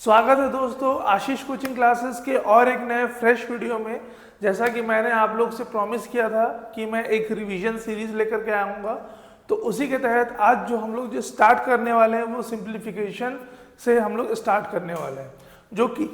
स्वागत है दोस्तों आशीष कोचिंग क्लासेस के और एक नए फ्रेश वीडियो में। जैसा कि मैंने आप लोग से प्रॉमिस किया था कि मैं एक रिवीजन सीरीज लेकर के आऊँगा, तो उसी के तहत आज जो हम लोग स्टार्ट करने वाले हैं वो सिंप्लीफिकेशन से हम लोग स्टार्ट करने वाले हैं, जो कि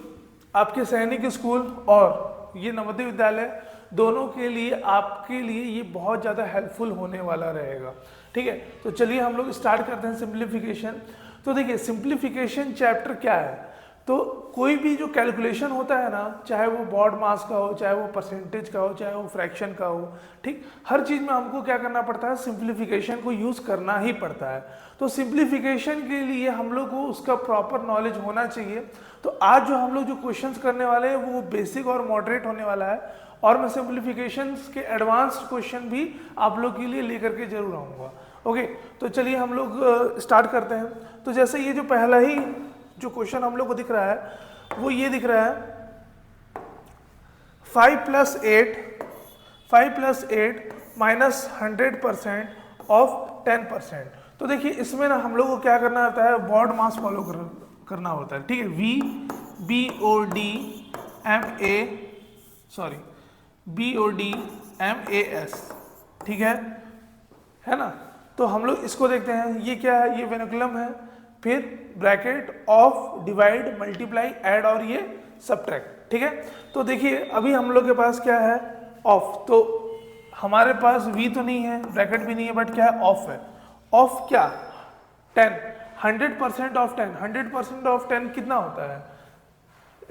आपके सैनिक स्कूल और ये नवोदय विद्यालय दोनों के लिए आपके लिए ये बहुत ज़्यादा हेल्पफुल होने वाला रहेगा। ठीक है, तो चलिए हम लोग स्टार्ट करते हैं सिंप्लीफिकेशन। तो देखिए सिंप्लीफिकेशन चैप्टर क्या है, तो कोई भी जो कैलकुलेशन होता है ना, चाहे वो बॉड मास का हो, चाहे वो परसेंटेज का हो, चाहे वो फ्रैक्शन का हो, ठीक, हर चीज़ में हमको क्या करना पड़ता है, सिंप्लीफिकेशन को यूज़ करना ही पड़ता है। तो सिंप्लीफिकेशन के लिए हम लोग को उसका प्रॉपर नॉलेज होना चाहिए। तो आज जो हम लोग जो क्वेश्चंस करने वाले हैं वो बेसिक और मॉडरेट होने वाला है, और मैं सिंप्लीफिकेशन के एडवांस्ड क्वेश्चन भी आप लोग के लिए लेकर के जरूर आऊँगा। ओके, तो चलिए हम लोग स्टार्ट करते हैं। तो जैसे ये जो पहला ही जो क्वेश्चन हम लोग को दिख रहा है वो ये दिख रहा है 5 + 8 माइनस 100% ऑफ 10%। तो देखिए इसमें ना हम लोग को क्या करना होता है, बॉड मास फॉलो करना होता है। ठीक है, BODMAS, ठीक है ना। तो हम लोग इसको देखते हैं, ये क्या है, ये वेनिकुलम है, फिर bracket of, divide, multiply, add और ये सब्ट्रैक्ट। ठीक है, तो देखिए अभी हम लोग के पास क्या है, ऑफ। तो हमारे पास v तो नहीं है, ब्रैकेट भी नहीं है, बट क्या है, ऑफ है। ऑफ क्या, 10, 100% ऑफ 10, 100% ऑफ 10 कितना होता है,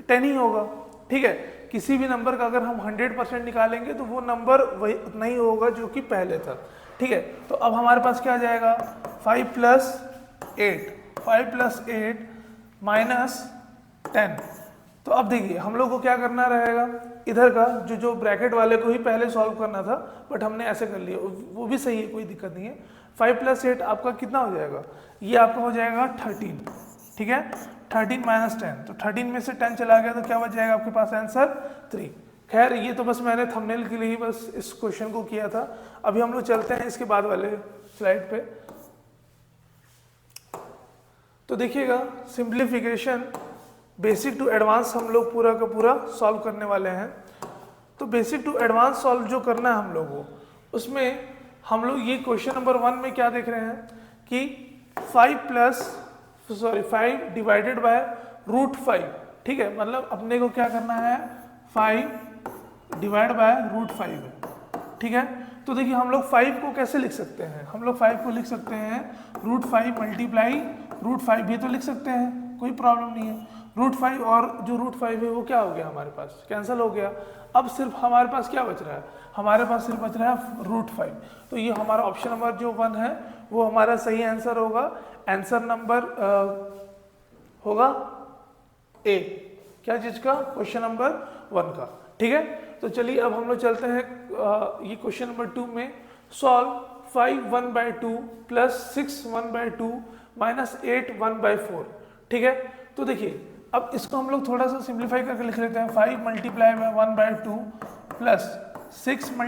10 ही होगा। ठीक है, किसी भी नंबर का अगर हम 100% निकालेंगे तो वो नंबर वही उतना ही होगा जो कि पहले था। ठीक है, तो अब हमारे पास क्या आ जाएगा, 5 + 8 माइनस 10। तो अब देखिए हम लोग को क्या करना रहेगा, इधर का जो ब्रैकेट वाले को ही पहले सॉल्व करना था, बट हमने ऐसे कर लिया, वो भी सही है, कोई दिक्कत नहीं है। 5 + 8 आपका कितना हो जाएगा, ये आपका हो जाएगा 13। ठीक है, 13 माइनस 10, तो 13 में से 10 चला गया तो क्या बच जाएगा आपके पास आंसर 3। खैर ये तो बस मैंने थंबनेल के लिए ही बस इस क्वेश्चन को किया था। अभी हम लोग चलते हैं इसके बाद वाले स्लाइड पे। तो देखिएगा सिंप्लीफिकेशन बेसिक टू एडवांस हम लोग पूरा का पूरा सॉल्व करने वाले हैं। तो बेसिक टू एडवांस सॉल्व जो करना है हम लोग को, उसमें हम लोग ये क्वेश्चन नंबर 1 में क्या देख रहे हैं कि 5 डिवाइडेड बाय √5। ठीक है, मतलब अपने को क्या करना है, 5 डिवाइड बाय √5 है। ठीक है, तो देखिए हम लोग 5 को कैसे लिख सकते हैं, हम लोग 5 को लिख सकते हैं √5 मल्टीप्लाई √5 भी तो लिख सकते हैं, कोई प्रॉब्लम नहीं है। √5 और जो √5 है वो क्या हो गया, हमारे पास कैंसिल हो गया। अब सिर्फ हमारे पास क्या बच रहा है, हमारे पास सिर्फ बच रहा है √5। तो ये हमारा ऑप्शन नंबर जो 1 है वो हमारा सही आंसर होगा। आंसर नंबर होगा ए, क्या चीज का, क्वेश्चन नंबर 1 का। ठीक है, तो चलिए अब हम लोग चलते हैं ये क्वेश्चन नंबर 2 में। Solve 5 1/2 + 6 1/2 minus 8 1/4। ठीक है, तो देखिए अब इसको हम लोग थोड़ा सा सिंप्लीफाई करके लिख लेते हैं। 5 × 1/2 + 6 ×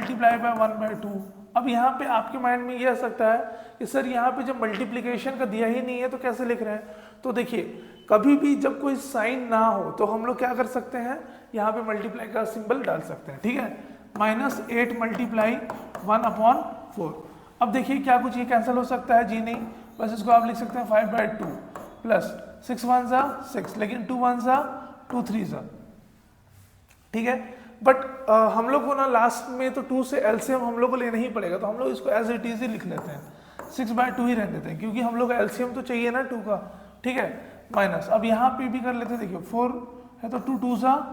1/2। अब यहाँ पे आपके माइंड में ये आ सकता है कि सर यहाँ पे जब मल्टीप्लिकेशन का दिया ही नहीं है तो कैसे लिख रहे हैं। तो देखिए कभी भी जब कोई साइन ना हो तो हम लोग क्या कर सकते हैं, यहाँ पे मल्टीप्लाई का सिंबल डाल सकते हैं। ठीक है, -8 × 1/4। अब देखिए क्या कुछ ये कैंसिल हो सकता है, जी नहीं, बस इसको आप लिख सकते हैं 5/2 + 6 1 6, लेकिन 2 1 2 3। ठीक है, बट हम लोग को ना लास्ट में तो 2 से एलसीएम हम लोग को लेना ही पड़ेगा, तो हम लोग इसको एज इट इज ही लिख लेते हैं, 6/2 ही रहने देते हैं, क्योंकि हम लोग एलसीएम तो चाहिए ना 2 का। ठीक है, माइनस, अब यहाँ पे भी कर लेते हैं, देखिए 4 है तो 2 2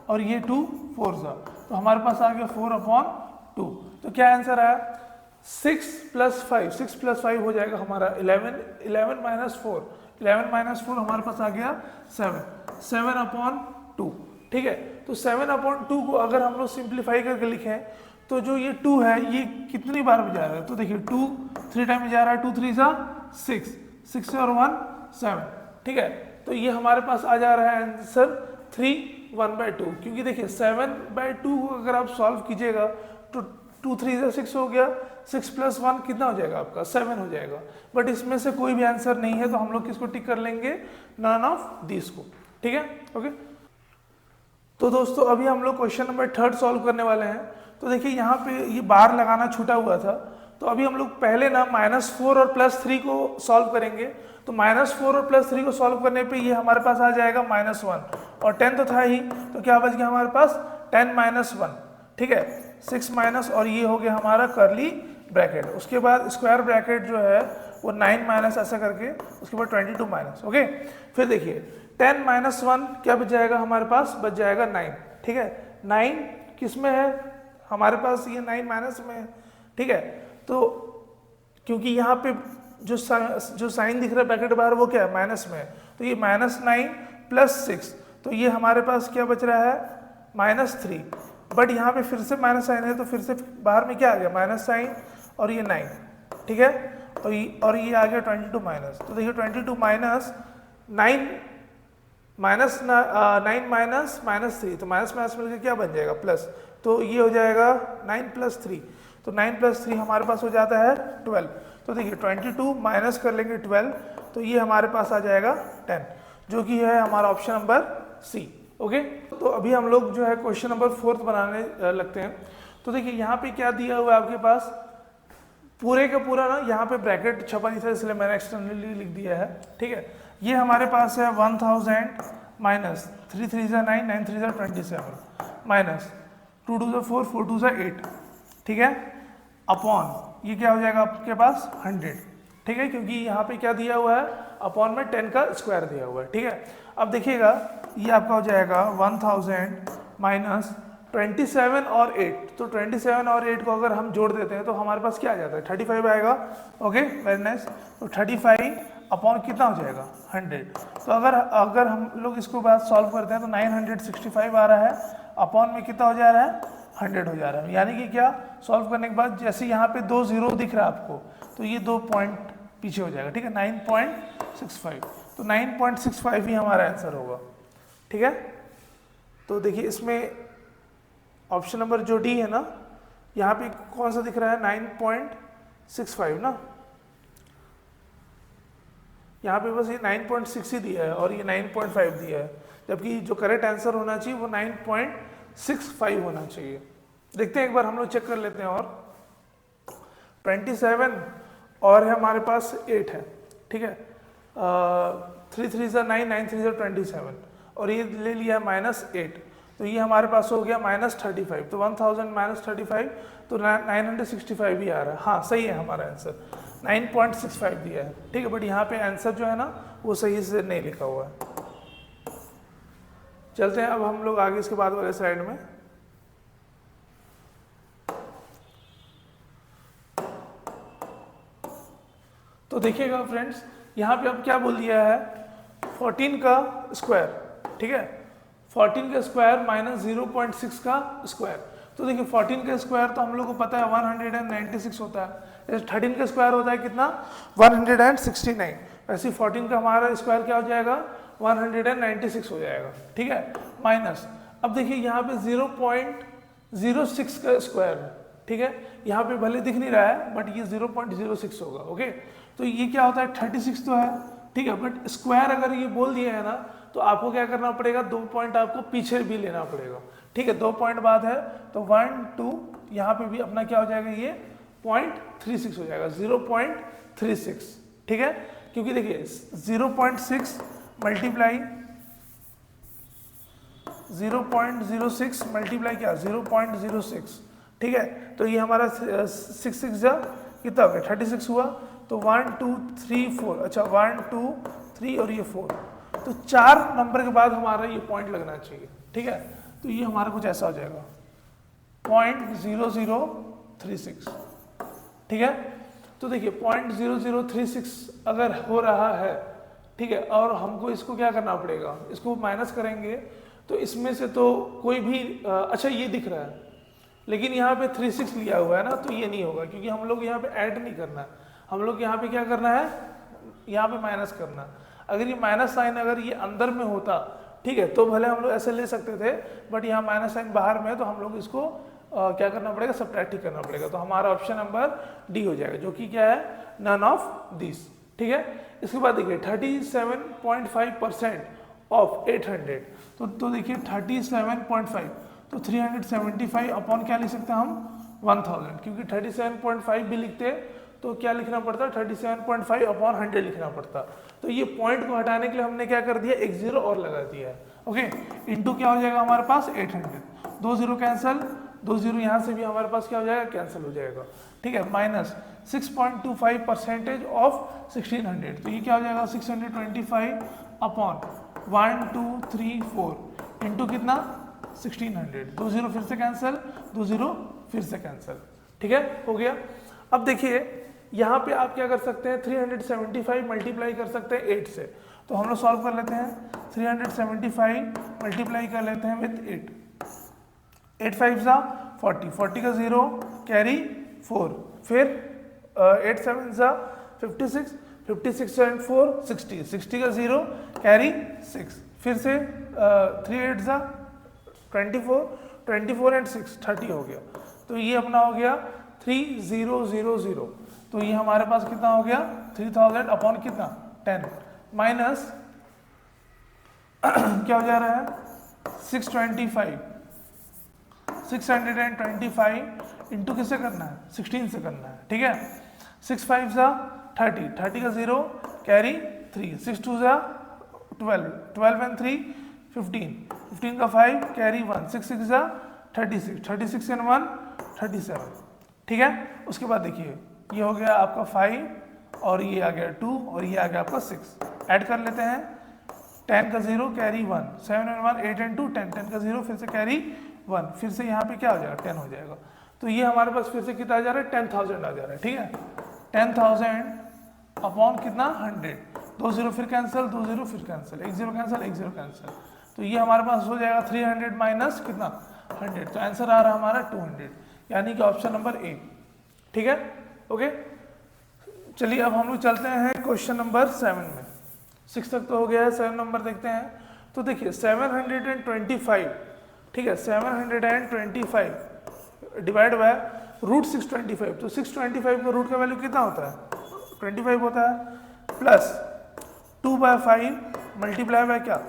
और ये 2 4, तो हमारे पास आ गया 4/2। तो क्या आंसर आया, 6 + 5, 6 + 5 हो जाएगा हमारा 11, 11 - 4, 11 - 4 हमारे पास आ गया 7/2। ठीक है, तो 7/2 को अगर हम लोग सिंप्लीफाई करके लिखें तो जो ये 2 है ये कितनी बार में जा रहा है, तो देखिए 2 3 टाइम में जा रहा है, 2 3 6, 6 से और 1 7। ठीक है, तो ये हमारे पास आ जा रहा है आंसर 3 1/2, क्योंकि देखिए 7/2 को अगर आप सॉल्व कीजिएगा तो 2 3 6 हो गया, 6 + 1 कितना हो जाएगा आपका, 7 हो जाएगा। बट इसमें से कोई भी आंसर नहीं है, तो हम लोग किसको टिक कर लेंगे, नन ऑफ दिस को। ठीक है, ओके। तो दोस्तों अभी हम लोग क्वेश्चन नंबर 3 सॉल्व करने वाले हैं। तो देखिए यहाँ पे ये बार लगाना छूटा हुआ था, तो अभी हम लोग पहले ना -4 और +3 को सॉल्व करेंगे। तो -4 और +3 को सॉल्व करने पे ये हमारे पास आ जाएगा -1 और 10 तो था ही, तो क्या बच गया हमारे पास 10 - 1, ठीक है, 6 माइनस और ये हो गया हमारा कर्ली ब्रैकेट। उसके बाद स्क्वायर ब्रैकेट जो है वो 9 माइनस ऐसा करके, उसके बाद 22 माइनस, ओके। फिर देखिए 10 - 1 क्या बच जाएगा हमारे पास, बच जाएगा 9, ठीक है। 9 किस में है हमारे पास, ये 9 माइनस में है, ठीक है। तो क्योंकि यहाँ पे जो साइन दिख रहा है ब्रैकेट बाहर वो क्या है, माइनस में है, तो ये -9 + 6, तो ये हमारे पास क्या बच रहा है -3। बट यहाँ पे फिर से माइनस साइन है, तो फिर से बाहर में क्या आ गया माइनस साइन और ये 9, ठीक है। और ये आ गया 22 माइनस। तो देखिए 22 माइनस 9 माइनस -3, तो माइनस माइनस मिलकर क्या बन जाएगा प्लस, तो ये हो जाएगा 9 + 3, तो 9 + 3 हमारे पास हो जाता है 12। तो देखिए 22 माइनस कर लेंगे 12, तो ये हमारे पास आ जाएगा 10, जो कि है हमारा ऑप्शन नंबर सी, ओके। तो अभी हम लोग जो है क्वेश्चन नंबर 4 बनाने लगते हैं। तो देखिए यहाँ पे क्या दिया हुआ है आपके पास, पूरे का पूरा ना यहाँ पे ब्रैकेट छपा नहीं था इसलिए मैंने एक्सटर्नली लिख दिया है, ठीक है। ये हमारे पास है 1000 माइनस 3 3 9 9 3 27 माइनस 2 2 4 4 2 8, ठीक है, अपॉन ये क्या हो जाएगा आपके पास 100, ठीक है, क्योंकि यहाँ पे क्या दिया हुआ है अपॉन में 10 का स्क्वायर दिया हुआ है, ठीक है। अब देखिएगा ये आपका हो जाएगा 1000 माइनस 27 और 8, तो 27 और 8 को अगर हम जोड़ देते हैं तो हमारे पास क्या आ जाता है 35 आएगा, ओके, वेरी नाइस। तो 35 अपॉन कितना हो जाएगा 100। तो अगर हम लोग इसको बाद सॉल्व करते हैं तो 965 आ रहा है, अपॉन में कितना हो जा रहा है 100 हो जा रहा है। यानी कि क्या सॉल्व करने के बाद जैसे यहाँ पे 2 0 दिख रहा है आपको, तो ये 2 पॉइंट पीछे हो जाएगा, ठीक है, 9.65, तो 9.65 ही हमारा आंसर होगा, ठीक है। तो देखिए इसमें ऑप्शन नंबर जो डी है ना, यहाँ पे कौन सा दिख रहा है 9.65 ना, यहाँ पे बस ये 9.6 ही दिया है और ये 9.5 दिया है, जबकि जो करेक्ट आंसर होना चाहिए वो 9.65 होना चाहिए। देखते हैं एक बार हम लोग चेक कर लेते हैं। और 27 और है हमारे पास 8 है, ठीक है, 3 3 9 9 3 27 और ये ले लिया -8, तो ये हमारे पास हो गया -35, तो 1000 - 35 तो 965 भी आ रहा है। हाँ सही है, हमारा आंसर 9.65 दिया है, ठीक है, बट यहाँ पे आंसर जो है ना वो सही से नहीं लिखा हुआ है। चलते हैं अब हम लोग आगे इसके बाद वाले साइड में। तो देखिएगा फ्रेंड्स, यहाँ पे अब क्या बोल दिया है 14 का स्क्वायर, ठीक है, 14 का स्क्वायर माइनस 0.6 का स्क्वायर। तो देखिए 14 का स्क्वायर तो हम लोग को पता है 196 होता है, जैसे 13 का स्क्वायर होता है कितना 169, वैसे 14 का हमारा स्क्वायर क्या हो जाएगा 196 हो जाएगा, ठीक है, माइनस। अब देखिए यहाँ पे 0.06 का स्क्वायर है, ठीक है, यहाँ पे भले दिख नहीं रहा है बट ये 0.06 होगा, ओके। तो ये क्या होता है 36 तो है, ठीक है, बट स्क्वायर अगर ये बोल दिया है ना तो आपको क्या करना पड़ेगा 2 पॉइंट आपको पीछे भी लेना पड़ेगा, ठीक है, 2 पॉइंट बाद है तो 1 2 यहाँ पे भी अपना क्या हो जाएगा ये 0.36 हो जाएगा, 0.36, ठीक है, क्योंकि देखिए 0.6 मल्टीप्लाई 0.06 मल्टीप्लाई क्या 0.06, ठीक है, तो ये हमारा 6 6 जा कितना हो गया 36 हुआ, तो 1 2 3 4, अच्छा 1 2 3 और ये 4, तो 4 नंबर के बाद हमारा ये पॉइंट लगना चाहिए, ठीक है, तो ये हमारा कुछ ऐसा हो जाएगा 0.0036, ठीक है। तो देखिए 0.0036 अगर हो रहा है, ठीक है, और हमको इसको क्या करना पड़ेगा, इसको माइनस करेंगे तो इसमें से तो कोई भी अच्छा ये दिख रहा है, लेकिन यहाँ पे 36 लिया हुआ है ना, तो ये नहीं होगा क्योंकि हम लोग यहाँ पे ऐड नहीं करना है, हम लोग यहाँ पे क्या करना है यहाँ पे माइनस करना। अगर ये माइनस साइन अगर ये अंदर में होता, ठीक है, तो भले हम लोग ऐसे ले सकते थे, बट यहाँ माइनस साइन बाहर में है तो हम लोग इसको क्या करना पड़ेगा सब्ट्रैक्ट ही करना पड़ेगा, तो हमारा ऑप्शन नंबर डी हो जाएगा, जो कि क्या है नन ऑफ दिस, ठीक है। इसके बाद देखिए 37.5% ऑफ 800, तो देखिए 37.5, तो 375 अपॉन क्या लिख सकते हैं हम 1000, क्योंकि 37.5 भी लिखते तो क्या लिखना पड़ता, 37.5 अपॉन 100 लिखना पड़ता। तो ये पॉइंट को हटाने के लिए हमने क्या कर दिया, एक जीरो और लगा दिया है। ओके, इंटू क्या हो जाएगा हमारे पास 800, 2 जीरो कैंसिल, 2 जीरो यहाँ से भी हमारे पास क्या हो जाएगा, कैंसिल हो जाएगा। ठीक है, माइनस 6.25% ऑफ 1600, तो ये क्या हो जाएगा 625 अपॉन 1 2 3 4 इंटू कितना 1600, 2 जीरो फिर से कैंसिल, 2 जीरो फिर से कैंसिल। ठीक है, हो गया। अब देखिए यहाँ पे आप क्या कर सकते हैं, 375 मल्टीप्लाई कर सकते हैं 8 से, तो हम लोग सॉल्व कर लेते हैं। 375 मल्टीप्लाई कर लेते हैं विथ 8, 8 5 जा 40, 40 का 0 कैरी 4, फिर 8 7 जा 56, 56 एंड 4 60, 60 का 0 कैरी 6, फिर से 3 8 जा 24, 24 एंड 6 30 हो गया। तो ये अपना हो गया 3000, तो ये हमारे पास कितना हो गया 3000 अपॉन कितना 10 माइनस क्या हो जा रहा है 625 इंटू किससे करना है 16 से करना है। ठीक है, 6 5 जा 30, 30 का 0 कैरी 3, 6 2 जा 12, 12 एंड 3 15, 15 का 5 कैरी 1, 6 6 जा 36, 36 एंड 1 37। ठीक है, उसके बाद देखिए ये हो गया आपका 5 और ये आ गया 2 और ये आ गया आपका 6, ऐड कर लेते हैं। 10 का 0 कैरी 1, 7 एंड 1 8 एंड 2 10, 10 का 0 फिर से कैरी 1, फिर से यहाँ पे क्या हो जाएगा 10 हो जाएगा। तो ये हमारे पास फिर से कितना आ जा रहा है 10,000 आ जा रहा है। ठीक है, 10,000 अपॉन कितना 100, 2 0 फिर कैंसिल, 2 0 फिर कैंसिल, 1 0 कैंसिल, 1 0 कैंसिल, तो ये हमारे पास हो जाएगा 300 माइनस कितना 100, तो आंसर आ रहा है हमारा 200, यानी कि ऑप्शन नंबर ए। ठीक है, ओके। चलिए अब हम लोग चलते हैं क्वेश्चन नंबर 7 में। 6 तक तो हो गया है, 7 नंबर देखते हैं। तो देखिए 725, ठीक है, 725 डिवाइड बाय रूट 625, तो 625 का रूट का वैल्यू कितना होता है 25 होता है, प्लस 2/5 मल्टीप्लाई बाय क्या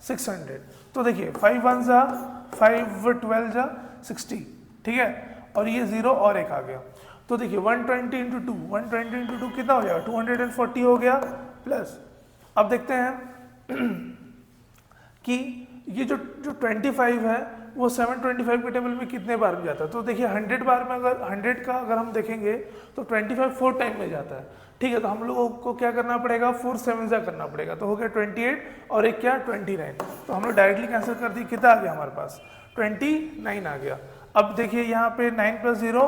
600, तो देखिए 5 1 जा 5 12 जा 60। ठीक है, और ये 0 और एक आ गया, तो देखिए 120 इंटू 2, 120 इंटू 2 कितना हो जाएगा 240 हो गया, प्लस अब देखते हैं कि ये जो 25 है वो 725 के टेबल में कितने बार में जाता है। तो देखिए 100 बार में अगर 100 का अगर हम देखेंगे तो 25 4 टाइम में जाता है। ठीक है, तो हम लोगों को क्या करना पड़ेगा 4 7 जा करना पड़ेगा, तो हो गया 28 और एक क्या 29, तो हम लोग डायरेक्टली कैंसिल कर दिए, कितना आ गया हमारे पास 29 आ गया। अब देखिए यहाँ पे 9 + 0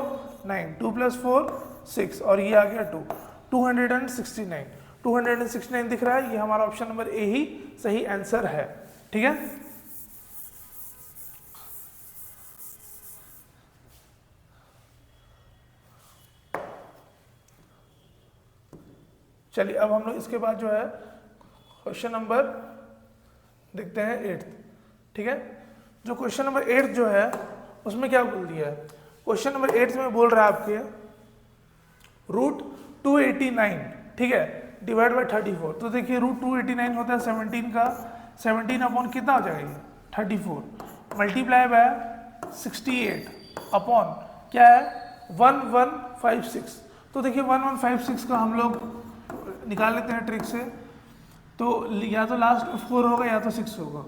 9, 2 + 4 6 और ये आ गया 2, 269, 269 दिख रहा है, ये हमारा ऑप्शन नंबर ए ही सही आंसर है। ठीक है, चलिए अब हम लोग इसके बाद जो है क्वेश्चन नंबर देखते हैं 8। ठीक है, जो क्वेश्चन नंबर 8 जो है उसमें क्या बोल दिया है, क्वेश्चन नंबर 8 में बोल रहा है आपके रूट 289, ठीक है, डिवाइड बाय 34। तो देखिए रूट 289 होता है 17 का, 17 अपॉन कितना हो जाएगा 34 मल्टीप्लाई बाय 68 अपॉन क्या है 1156। तो देखिए 1156 का हम लोग निकाल लेते हैं ट्रिक से, तो या तो लास्ट 4 होगा या तो 6 होगा।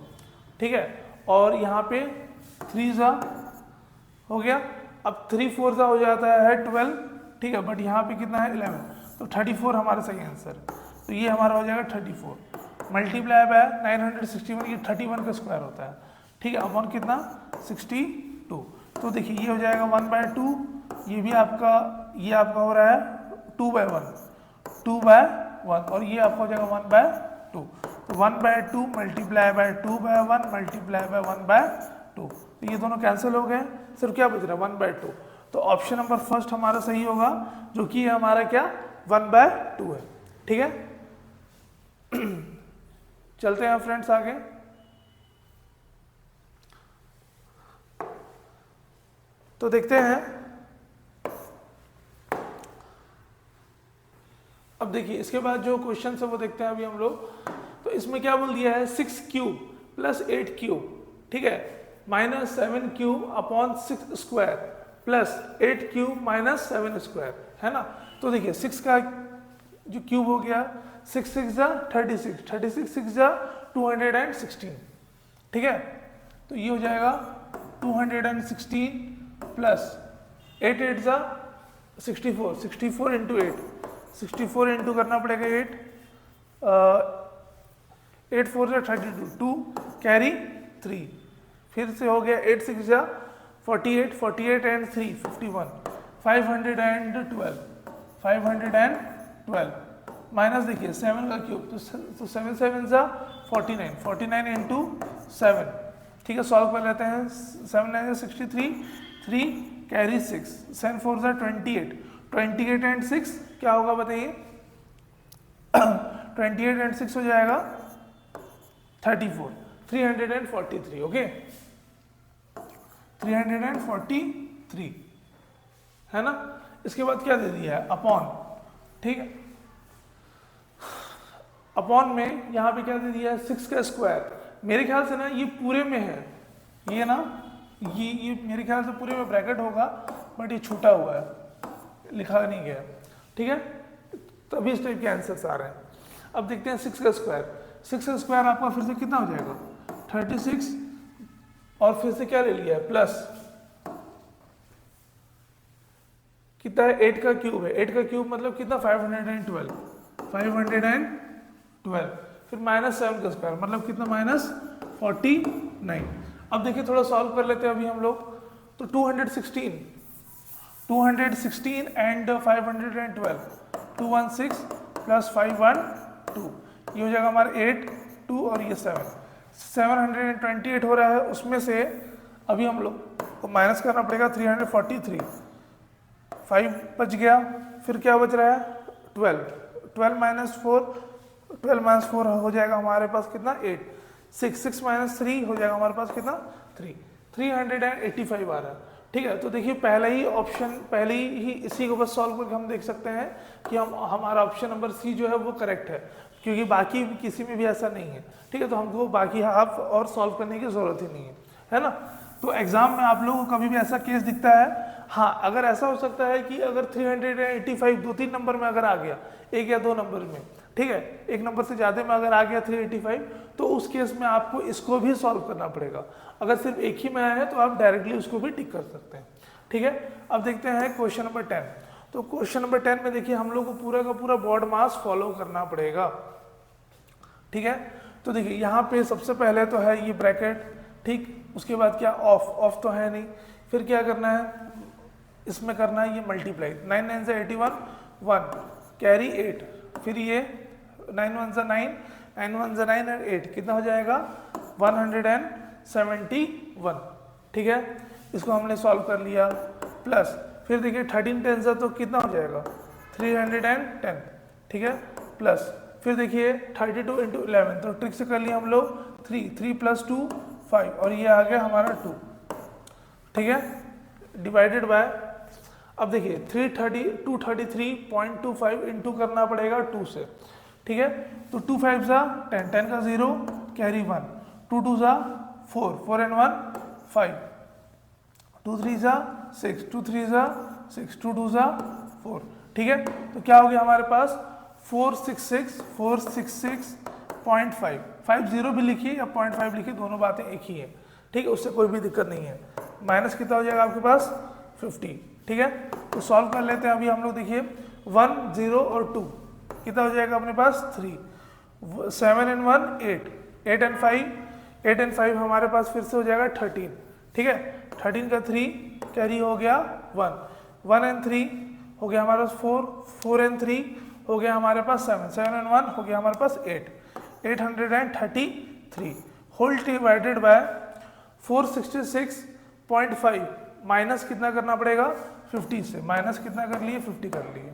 ठीक है, और यहाँ पे 3 जा हो गया, अब 3 4 जा हो जाता है 12। ठीक है, बट यहाँ पे कितना है 11, तो 34 हमारा सही आंसर। तो ये हमारा हो जाएगा 34 मल्टीप्लाई बाय 961, ये 31 का स्क्वायर होता है। ठीक है, अपॉन कितना 62। तो देखिए ये हो जाएगा 1/2, ये भी आपका ये आपका हो रहा है 2/1, 2/1 और ये आपका हो जाएगा 1/2। तो 1/2 मल्टीप्लाई बाय 2/1 मल्टीप्लाई बाय 1/2, तो ये दोनों कैंसिल हो गए, सिर्फ क्या बच रहा है 1/2। तो ऑप्शन नंबर फर्स्ट हमारा सही होगा, जो कि हमारा क्या 1/2 है। ठीक है, चलते हैं फ्रेंड्स आगे। तो देखते हैं, अब देखिए इसके बाद जो क्वेश्चन है वो देखते हैं अभी हम लोग। तो इसमें क्या बोल दिया है 6 क्यूब प्लस 8 क्यूब, ठीक है, minus 7 cube upon 6 square plus 8 cube minus 7 square, है ना। तो देखिए 6 का जो क्यूब हो गया 6 6 जा 36, 36 6 जा 216, ठीक है। तो ये हो जाएगा 216 प्लस 8 8 जा 64, 64 इंटू 8, 64 इंटू करना पड़ेगा 8, 8 4 जा 32, 2 कैरी 3, फिर से हो गया 8 6 जा 48, 48 एंड 3 51, 512, 512 माइनस देखिए 7 का क्यूब, तो 7 7 जा 49, 49 इंटू 7, ठीक है। सॉल्व कर लेते हैं, 7 9 जा 63, 3 कैरी 6, 7 4 जा 28, 28 एंड 6 क्या होगा बताइए 28 एंड 6 हो जाएगा 34, 343, ओके 343, है ना। इसके बाद क्या दे दिया है अपॉन, ठीक है, अपॉन में यहाँ पे क्या दे दिया है 6 का स्क्वायर, मेरे ख्याल से ना ये पूरे में है, ये ना ये मेरे ख्याल से पूरे में ब्रैकेट होगा, बट ये छूटा हुआ है, लिखा नहीं गया, ठीक है। तभी इस टाइप के आंसर्स आ रहे हैं। अब देखते हैं 6 का स्क्वायर, 6 का स्क्वायर आपका फिर से कितना हो जाएगा 36, और फिर से क्या ले लिया है प्लस कितना है 8 का क्यूब है, 8 का क्यूब मतलब कितना 512, 512, फिर माइनस 7 का स्क्वायर मतलब कितना माइनस 49। अब देखिए थोड़ा सॉल्व कर लेते हैं अभी हम लोग, तो 216 एंड 512, 216 प्लस 512, ये हो जाएगा हमारा 8 2 और ये 728 हो रहा है, उसमें से अभी हम लोग को माइनस करना पड़ेगा 343, 5 बच गया, फिर क्या बच रहा है 12, 12 माइनस 4 हो जाएगा हमारे पास कितना 8, 6 माइनस 3 हो जाएगा हमारे पास कितना 3, 385 आ रहा है, ठीक है। तो देखिए पहले ही इसी को बस सॉल्व करके हम देख सकते हैं कि हमारा ऑप्शन नंबर सी जो है वो करेक्ट है, क्योंकि बाकी किसी में भी ऐसा नहीं है, ठीक है। तो हमको बाकी हाफ और सॉल्व करने की जरूरत ही नहीं है ना। तो एग्जाम में आप लोगों को कभी भी ऐसा केस दिखता है, हाँ अगर ऐसा हो सकता है कि अगर 385 2-3 नंबर में अगर आ गया, 1 या 2 नंबर में, ठीक है, 1 नंबर से ज़्यादा में अगर आ गया 385, तो उस केस में आपको इसको भी सॉल्व करना पड़ेगा। अगर सिर्फ एक ही में आया है तो आप डायरेक्टली उसको भी टिक कर सकते हैं, ठीक है। अब देखते हैं क्वेश्चन नंबर 10। तो क्वेश्चन नंबर 10 में देखिए हम लोग को पूरा का पूरा बॉड मास फॉलो करना पड़ेगा, ठीक है। तो देखिए यहाँ पे सबसे पहले तो है ये ब्रैकेट, ठीक, उसके बाद क्या ऑफ तो है नहीं, फिर क्या करना है इसमें करना है ये मल्टीप्लाई, 9 9 से 81, 1 कैरी 8, फिर ये 9 1 से 9, 9 1 से 9 और 8 कितना हो जाएगा 171, ठीक है। इसको हमने सॉल्व कर लिया, प्लस फिर देखिए 13 10 से तो कितना हो जाएगा 310, ठीक है, प्लस फिर देखिए 32 इंटू 11, तो ट्रिक से कर लिया हम लोग 3 प्लस 2 5, और ये आ गया हमारा 2, ठीक है, डिवाइडेड बाय, अब देखिए 233.25 इंटू करना पड़ेगा 2 से, ठीक है। तो 2 5 जा 10, 10 का 0 कैरी 1, 2 2 जा 4, 4 and 1 5, 2 3 जा 6, 2 3 जा 6, 2 2 जा 4, ठीक है। तो क्या हो गया हमारे पास 466.5, 50 भी लिखिए या 0.5 लिखिए, दोनों बातें एक ही है, ठीक है, उससे कोई भी दिक्कत नहीं है। माइनस कितना हो जाएगा आपके पास 50, ठीक है। तो सॉल्व कर लेते हैं अभी हम लोग, देखिए 1 0 और 2 कितना हो जाएगा अपने पास 3, 7 and 1 8, 8 and 5 हमारे पास फिर से हो जाएगा 13, ठीक है। 13 का 3 कैरी हो गया 1, 1 and 3 हो गया हमारे पास 4, 4 and 3 हो गया हमारे पास 7, 7 and 1 हो गया हमारे पास 8, 833 होल डिवाइडेड बाय 466.5, माइनस कितना करना पड़ेगा 50 से, माइनस कितना कर लिए 50 कर लिए,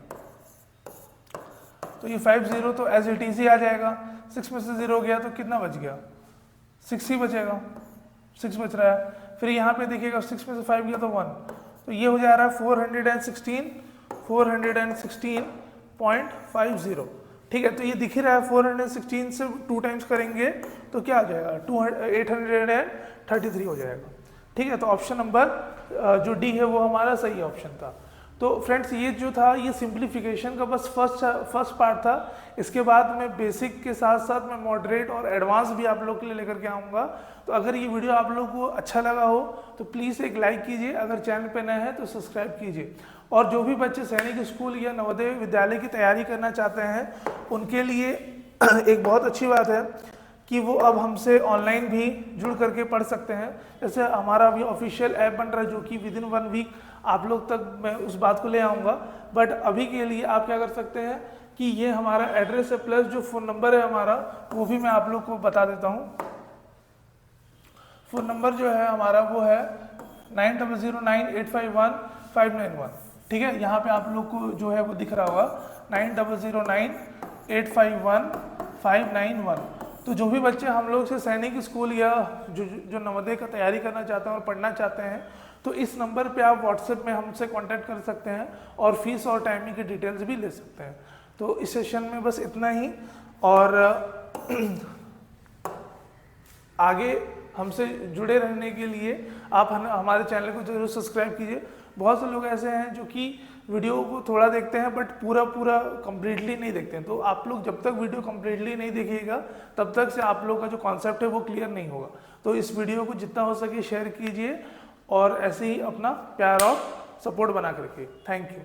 तो ये 50 तो एज इट इज ही आ जाएगा, 6 में से 0 गया तो कितना बच गया 6 ही बचेगा, 6 बच रहा है। फिर यहाँ पे देखिएगा 6 में से 5 गया तो 1, तो ये हो जा रहा है 416.50, ठीक है, तो ये दिख ही रहा है 416 से 2 टाइम्स करेंगे तो क्या आ जाएगा 833 हो जाएगा। ठीक है, तो ऑप्शन नंबर जो डी है वो हमारा सही ऑप्शन था। तो फ्रेंड्स ये जो था ये सिंप्लीफिकेशन का बस फर्स्ट पार्ट था। इसके बाद मैं बेसिक के साथ साथ मैं मॉडरेट और एडवांस भी आप लोग के लिए लेकर के आऊँगा। तो अगर ये वीडियो आप लोग को अच्छा लगा हो तो प्लीज़ एक लाइक कीजिए, अगर चैनल पे नए हैं तो सब्सक्राइब कीजिए। और जो भी बच्चे सैनिक स्कूल या नवोदय विद्यालय की तैयारी करना चाहते हैं उनके लिए एक बहुत अच्छी बात है कि वो अब हमसे ऑनलाइन भी जुड़ करके पढ़ सकते हैं। जैसे हमारा अभी ऑफिशियल ऐप बन रहा है जो कि विदिन 1 वीक आप लोग तक मैं उस बात को ले आऊँगा। बट अभी के लिए आप क्या कर सकते हैं कि ये हमारा एड्रेस है प्लस जो फ़ोन नंबर है हमारा वो भी मैं आप लोग को बता देता हूँ। फ़ोन नंबर जो है हमारा वो है 9009851591। ठीक है, यहाँ पे आप लोग को जो है वो दिख रहा होगा 9009851591। तो जो भी बच्चे हम लोग से सैनिक स्कूल या जो नवोदय का तैयारी करना चाहते हैं और पढ़ना चाहते हैं तो इस नंबर पे आप व्हाट्सएप में हमसे कांटेक्ट कर सकते हैं और फीस और टाइमिंग की डिटेल्स भी ले सकते हैं। तो इस सेशन में बस इतना ही, और आगे हमसे जुड़े रहने के लिए आप हमारे चैनल को जरूर सब्सक्राइब कीजिए। बहुत से लोग ऐसे हैं जो कि वीडियो को थोड़ा देखते हैं बट पूरा कम्प्लीटली नहीं देखते हैं। तो आप लोग जब तक वीडियो कम्प्लीटली नहीं देखिएगा तब तक से आप लोग का जो कॉन्सेप्ट है वो क्लियर नहीं होगा। तो इस वीडियो को जितना हो सके शेयर कीजिए और ऐसे ही अपना प्यार और सपोर्ट बना करके। Thank you.